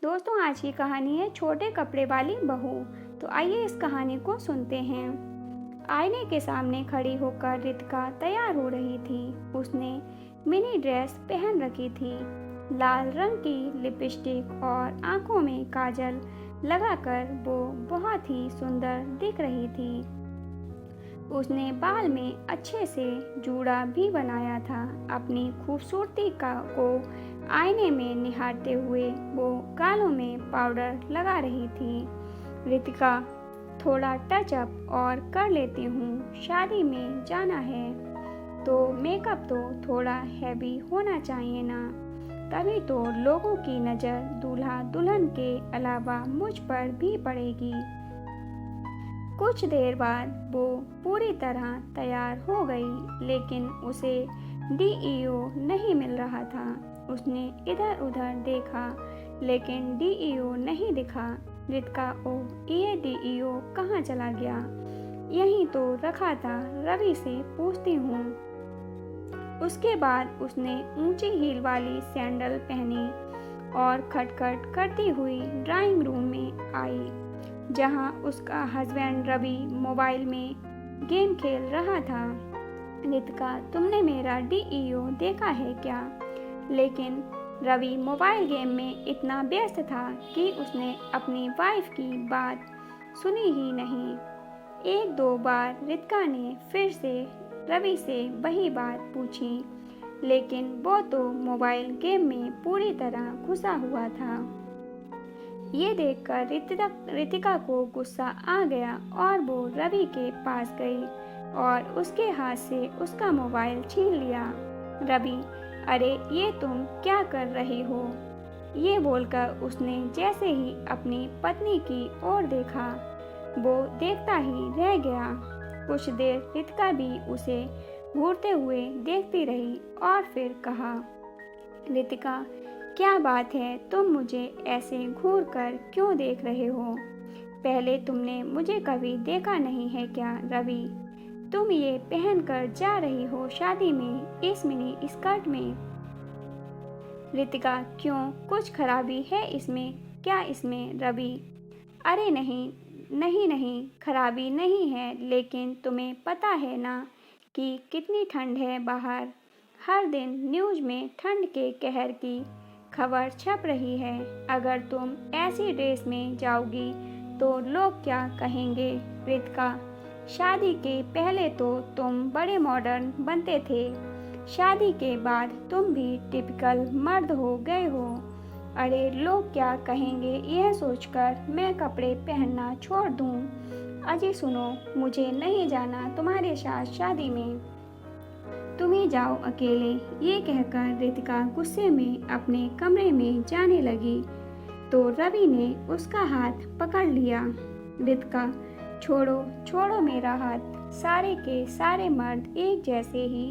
दोस्तों, आज की कहानी है छोटे कपड़े वाली बहू। तो आइए इस कहानी को सुनते हैं। आईने के सामने खड़ी होकर रितिका तैयार हो रही थी। उसने मिनी ड्रेस पहन रखी थी, लाल रंग की लिपस्टिक और आंखों में काजल लगाकर वो बहुत ही सुंदर दिख रही थी। उसने बाल में अच्छे से जूड़ा भी बनाया था। अपनी खूबसूरती को आईने में निहारते हुए वो गालों में पाउडर लगा रही थी। रितिका, थोड़ा टच अप और कर लेती हूँ, शादी में जाना है तो मेकअप तो थोड़ा हैवी होना चाहिए ना, तभी तो लोगों की नज़र दूल्हा दुल्हन के अलावा मुझ पर भी पड़ेगी। कुछ देर बाद वो पूरी तरह तैयार हो गई, लेकिन उसे डीईओ नहीं मिल रहा था। उसने इधर उधर देखा, लेकिन डीईओ नहीं दिखा। रितिका, ओह, ये डीईओ कहाँ चला गया? यहीं तो रखा था, रवि से पूछती हूँ। उसके बाद उसने ऊंची हील वाली सैंडल पहनी और खटखट करती हुई ड्राइंग रूम में आई, जहां उसका हस्बैंड रवि मोबाइल में गेम खेल रहा था। रितिका, तुमने मेरा डीईओ देखा है क्या? लेकिन रवि मोबाइल गेम में इतना व्यस्त था कि उसने अपनी वाइफ की बात सुनी ही नहीं। एक दो बार रितिका ने फिर से रवि से वही बात पूछी, लेकिन वो तो मोबाइल गेम में पूरी तरह घुसा हुआ था। ये देखकर रितिका को गुस्सा आ गया और वो रवि के पास गई और उसके हाथ से उसका मोबाइल छीन लिया। रवि, अरे ये तुम क्या कर रही हो? ये बोलकर उसने जैसे ही अपनी पत्नी की ओर देखा, वो देखता ही रह गया। कुछ देर रितिका भी उसे घूरते हुए देखती रही और फिर कहा, रितिका, क्या बात है, तुम मुझे ऐसे घूर कर क्यों देख रहे हो? पहले तुमने मुझे कभी देखा नहीं है क्या? रवि, तुम ये पहन कर जा रही हो शादी में, इस मिनी स्कर्ट में। रितिका, क्यों, कुछ खराबी है इसमें? क्या इसमें? रवि, अरे नहीं नहीं नहीं, खराबी नहीं है, लेकिन तुम्हें पता है ना कि कितनी ठंड है बाहर। हर दिन न्यूज़ में ठंड के कहर की खबर छप रही है। अगर तुम ऐसी ड्रेस में जाओगी तो लोग क्या कहेंगे? रितिका, शादी के पहले तो तुम बड़े मॉडर्न बनते थे, शादी के बाद तुम भी टिपिकल मर्द हो गए हो। अरे लोग क्या कहेंगे यह सोचकर मैं कपड़े पहनना छोड़ दूं? अजी सुनो, मुझे नहीं जाना तुम्हारे साथ शादी में, तुम ही जाओ अकेले। ये कहकर रितिका गुस्से में अपने कमरे में जाने लगी तो रवि ने उसका हाथ पकड़ लिया। रितिका, छोड़ो छोड़ो मेरा हाथ, सारे के सारे मर्द एक जैसे ही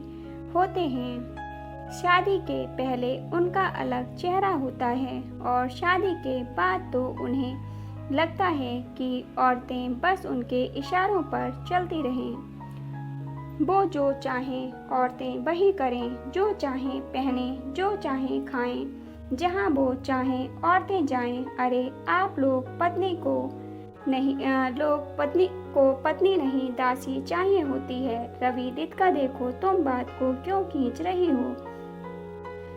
होते हैं। शादी के पहले उनका अलग चेहरा होता है और शादी के बाद तो उन्हें लगता है कि औरतें बस उनके इशारों पर चलती रहें। वो जो चाहें औरतें वही करें, जो चाहें पहनें, जो चाहें खाएं, जहां वो चाहें औरतें जाएं। अरे आप लोग पत्नी को पत्नी नहीं दासी चाहिए होती है। रवि, रितिका देखो, तुम बात को क्यों खींच रही हो?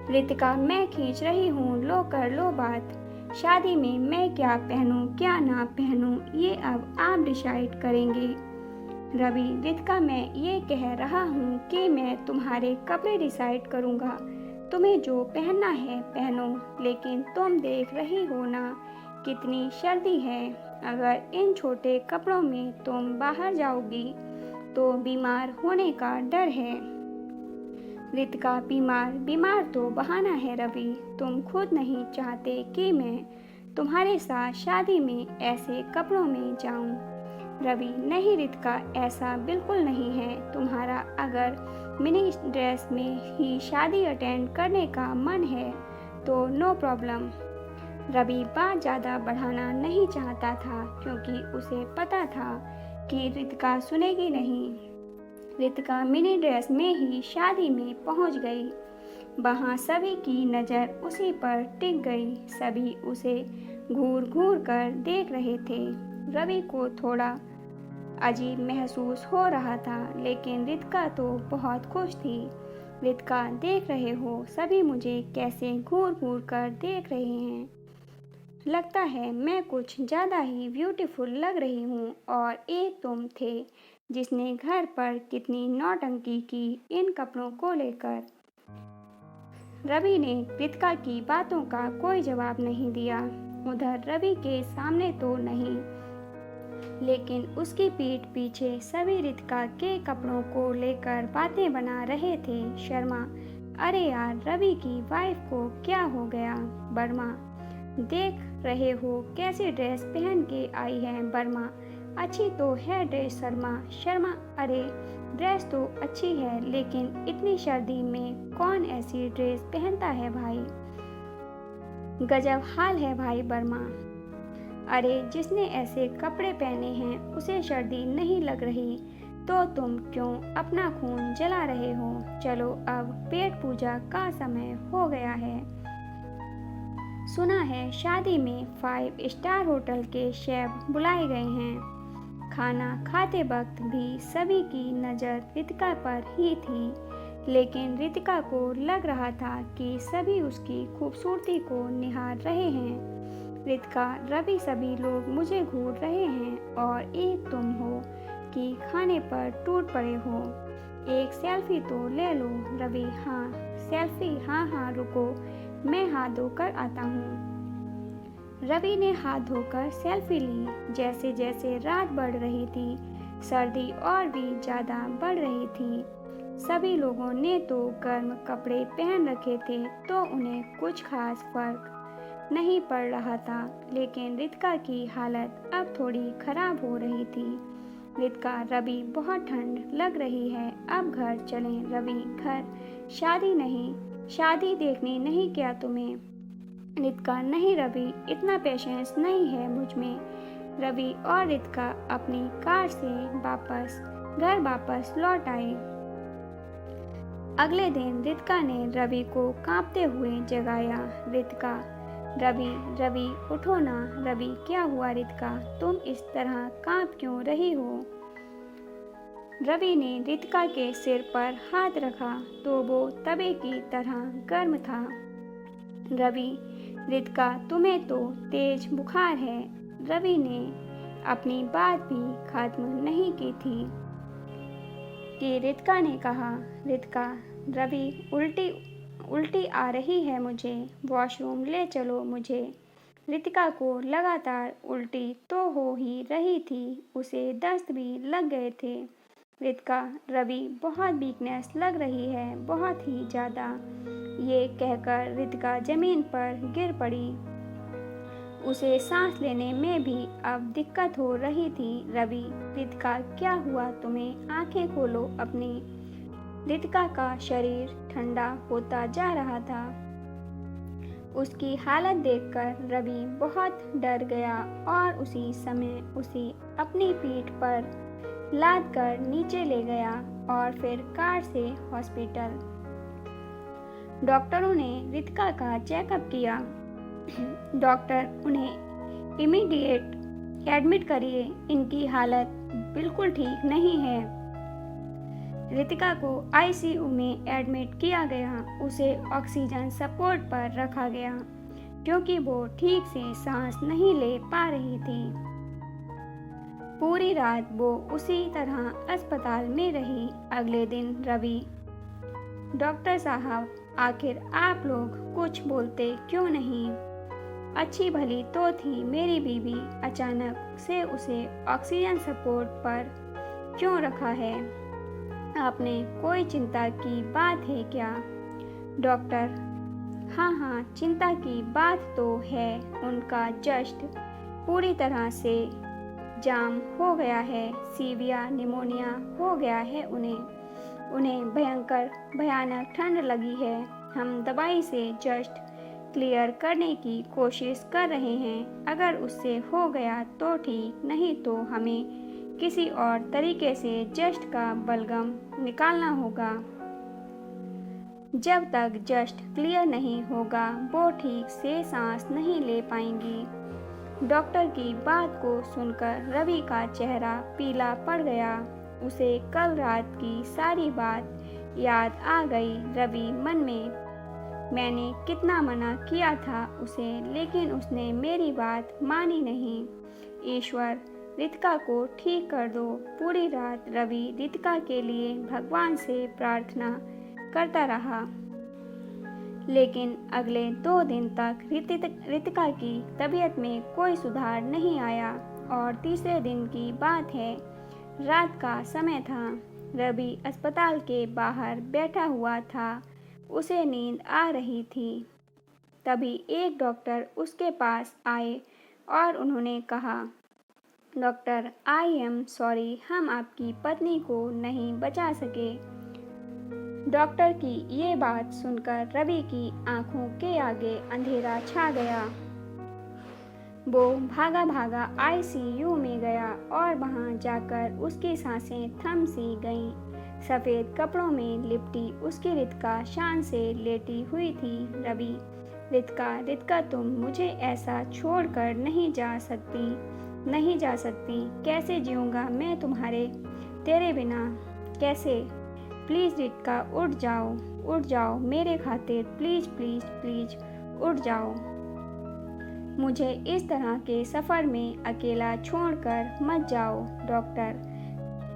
रितिका, मैं खींच रही हूँ, लो कर लो बात। शादी में मैं क्या पहनूं क्या ना पहनूं, ये अब आप डिसाइड करेंगे। रवि, रितिका, मैं ये कह रहा हूँ कि मैं तुम्हारे कपड़े डिसाइड करूँगा, तुम्हें जो पहनना है पहनो, लेकिन तुम देख रही हो ना कितनी सर्दी है। अगर इन छोटे कपड़ों में तुम बाहर जाओगी तो बीमार होने का डर है। रितिका, बीमार तो बहाना है रवि, तुम खुद नहीं चाहते कि मैं तुम्हारे साथ शादी में ऐसे कपड़ों में जाऊं। रवि, नहीं रितिका, ऐसा बिल्कुल नहीं है। तुम्हारा अगर मिनी ड्रेस में ही शादी अटेंड करने का मन है तो नो प्रॉब्लम। रवि बात ज़्यादा बढ़ाना नहीं चाहता था, क्योंकि उसे पता था कि रितिका सुनेगी नहीं। रितिका मिनी ड्रेस में ही शादी में पहुंच गई। वहाँ सभी की नज़र उसी पर टिक गई। सभी उसे घूर घूर कर देख रहे थे। रवि को थोड़ा अजीब महसूस हो रहा था, लेकिन रितिका तो बहुत खुश थी। रितिका, देख रहे हो सभी मुझे कैसे घूर घूर कर देख रहे हैं। लगता है मैं कुछ ज़्यादा ही ब्यूटीफुल लग रही हूँ। और एक तुम थे जिसने घर पर कितनी नौटंकी की इन कपड़ों को लेकर। रवि ने रितिका की बातों का कोई जवाब नहीं दिया। उधर रवि के सामने तो नहीं, लेकिन उसकी पीठ पीछे सभी रितिका के कपड़ों को लेकर बातें बना रहे थे। शर्मा, अरे यार, रवि की वाइफ को क्या हो गया? वर्मा, देख रहे हो कैसी ड्रेस पहन के आई है। वर्मा, अच्छी तो है ड्रेस शर्मा। शर्मा, अरे ड्रेस तो अच्छी है, लेकिन इतनी सर्दी में कौन ऐसी ड्रेस पहनता है भाई? गजब हाल है भाई वर्मा। अरे जिसने ऐसे कपड़े पहने हैं उसे सर्दी नहीं लग रही, तो तुम क्यों अपना खून जला रहे हो? चलो अब पेट पूजा का समय हो गया है। सुना है शादी में 5 स्टार होटल के शेफ बुलाए गए हैं। खाना खाते वक्त भी सभी की नज़र रितिका पर ही थी, लेकिन रितिका को लग रहा था कि सभी उसकी खूबसूरती को निहार रहे हैं। रितिका, रवि, सभी लोग मुझे घूर रहे हैं और एक तुम हो कि खाने पर टूट पड़े हो। एक सेल्फी तो ले लो। रवि, हाँ सेल्फी, हाँ हाँ रुको, मैं हाथ धोकर आता हूँ। रवि ने हाथ धोकर सेल्फी ली। जैसे जैसे रात बढ़ रही थी, सर्दी और भी ज़्यादा बढ़ रही थी। सभी लोगों ने तो गर्म कपड़े पहन रखे थे, तो उन्हें कुछ खास फर्क नहीं पड़ रहा था, लेकिन रितिका की हालत अब थोड़ी खराब हो रही थी। रितिका, रवि, बहुत ठंड लग रही है, अब घर चलें। रवि, घर? शादी नहीं, शादी देखनी नहीं क्या तुम्हें? रितिका, नहीं रवि, इतना पेशेंस नहीं है मुझ में। रवि और रितिका अपनी कार से घर वापस लौट आए। अगले दिन रितिका ने रवि को कांपते हुए जगाया। रितिका, रवि, रवि उठो ना। रवि, क्या हुआ रितिका, तुम इस तरह कांप क्यों रही हो? रवि ने रितिका के सिर पर हाथ रखा तो वो तवे की तरह गर्म था। रवि, रितिका, तुम्हें तो तेज बुखार है। रवि ने अपनी बात भी खत्म नहीं की थी कि रितिका ने कहा, रितिका, रवि, उल्टी आ रही है मुझे, वॉशरूम ले चलो मुझे। रितिका को लगातार उल्टी तो हो ही रही थी, उसे दस्त भी लग गए थे। रितिका, रवि, बहुत वीकनेस लग रही है, बहुत ही ज़्यादा। ये कहकर रितिका जमीन पर गिर पड़ी। उसे सांस लेने में भी अब दिक्कत हो रही थी। रवि, रितिका, क्या हुआ तुम्हें? आंखें खोलो अपनी। रितिका का शरीर ठंडा होता जा रहा था। उसकी हालत देखकर रवि बहुत डर गया और उसी समय उसे अपनी पीठ पर लाद कर नीचे ले गया और फिर कार से हॉस्पिटल। डॉक्टरों ने रितिका का चेकअप किया। डॉक्टर, उन्हें इमीडिएट एडमिट करिए, इनकी हालत बिल्कुल ठीक नहीं है। रितिका को आईसीयू में एडमिट किया गया। उसे ऑक्सीजन सपोर्ट पर रखा गया क्योंकि वो ठीक से सांस नहीं ले पा रही थी। पूरी रात वो उसी तरह अस्पताल में रही। अगले दिन रवि, डॉक्टर साहब, आखिर आप लोग कुछ बोलते क्यों नहीं? अच्छी भली तो थी मेरी बीवी, अचानक से उसे ऑक्सीजन सपोर्ट पर क्यों रखा है? आपने कोई चिंता की बात है क्या? डॉक्टर, हाँ हाँ, चिंता की बात तो है। उनका जस्ट पूरी तरह से जाम हो गया है, सीवियर निमोनिया हो गया है उन्हें भयानक ठंड लगी है। हम दवाई से जस्ट क्लियर करने की कोशिश कर रहे हैं। अगर उससे हो गया तो ठीक, नहीं तो हमें किसी और तरीके से जस्ट का बलगम निकालना होगा। जब तक जस्ट क्लियर नहीं होगा वो ठीक से सांस नहीं ले पाएंगी। डॉक्टर की बात को सुनकर रवि का चेहरा पीला पड़ गया। उसे कल रात की सारी बात याद आ गई। रवि मन में, मैंने कितना मना किया था उसे, लेकिन उसने मेरी बात मानी नहीं। ईश्वर, रितिका को ठीक कर दो। पूरी रात रवि रितिका के लिए भगवान से प्रार्थना करता रहा, लेकिन अगले 2 दिन तक रितिका की तबीयत में कोई सुधार नहीं आया। और तीसरे दिन की बात है, रात का समय था। रवि अस्पताल के बाहर बैठा हुआ था। उसे नींद आ रही थी। तभी एक डॉक्टर उसके पास आए और उन्होंने कहा, डॉक्टर, आई एम सॉरी, हम आपकी पत्नी को नहीं बचा सके। डॉक्टर की ये बात सुनकर रवि की आंखों के आगे अंधेरा छा गया। वो भागा भागा आईसीयू में गया और वहां जाकर उसकी सांसें थम सी गईं। सफ़ेद कपड़ों में लिपटी उसकी रितिका शान से लेटी हुई थी। रवि, रितिका, तुम मुझे ऐसा छोड़कर नहीं जा सकती। कैसे जीऊँगा मैं तेरे बिना, कैसे? प्लीज़ रितिका, उठ जाओ मेरे खातिर, प्लीज़ प्लीज़ प्लीज़ उठ जाओ। मुझे इस तरह के सफ़र में अकेला छोड़कर मत जाओ। डॉक्टर,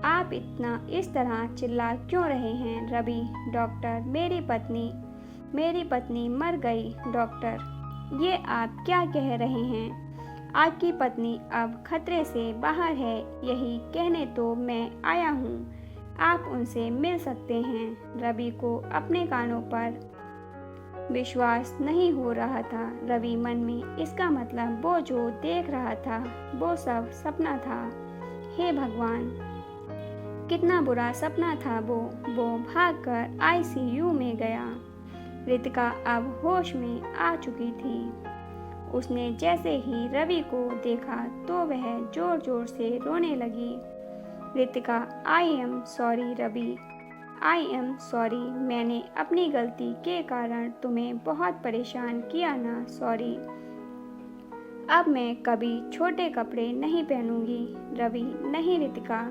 आप इतना इस तरह चिल्ला क्यों रहे हैं? रवि, डॉक्टर, मेरी पत्नी मर गई। डॉक्टर, ये आप क्या कह रहे हैं? आपकी पत्नी अब खतरे से बाहर है, यही कहने तो मैं आया हूँ। आप उनसे मिल सकते हैं। रवि को अपने कानों पर विश्वास नहीं हो रहा था। रवि मन में, इसका मतलब वो जो देख रहा था वो सब सपना था। हे भगवान, कितना बुरा सपना था वो भागकर आईसीयू में गया। रितिका अब होश में आ चुकी थी। उसने जैसे ही रवि को देखा तो वह जोर जोर से रोने लगी। Ritika, I am sorry Ravi, I am sorry, मैंने अपनी गलती के कारण तुम्हें बहुत परेशान किया ना, सॉरी। अब मैं कभी छोटे कपड़े नहीं पहनूंगी। रवि, नहीं रितिका,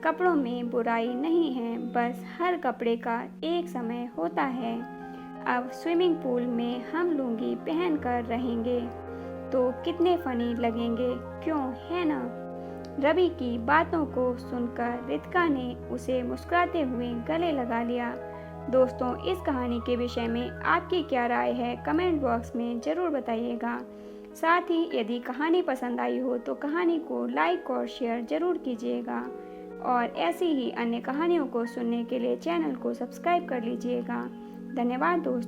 कपड़ों में बुराई नहीं है, बस हर कपड़े का एक समय होता है। अब स्विमिंग पूल में हम लुंगी पहन कर रहेंगे तो कितने फनी लगेंगे, क्यों, है ना? रवि की बातों को सुनकर रितिका ने उसे मुस्कुराते हुए गले लगा लिया। दोस्तों, इस कहानी के विषय में आपकी क्या राय है कमेंट बॉक्स में ज़रूर बताइएगा। साथ ही यदि कहानी पसंद आई हो तो कहानी को लाइक और शेयर ज़रूर कीजिएगा और ऐसी ही अन्य कहानियों को सुनने के लिए चैनल को सब्सक्राइब कर लीजिएगा। धन्यवाद दोस्तों।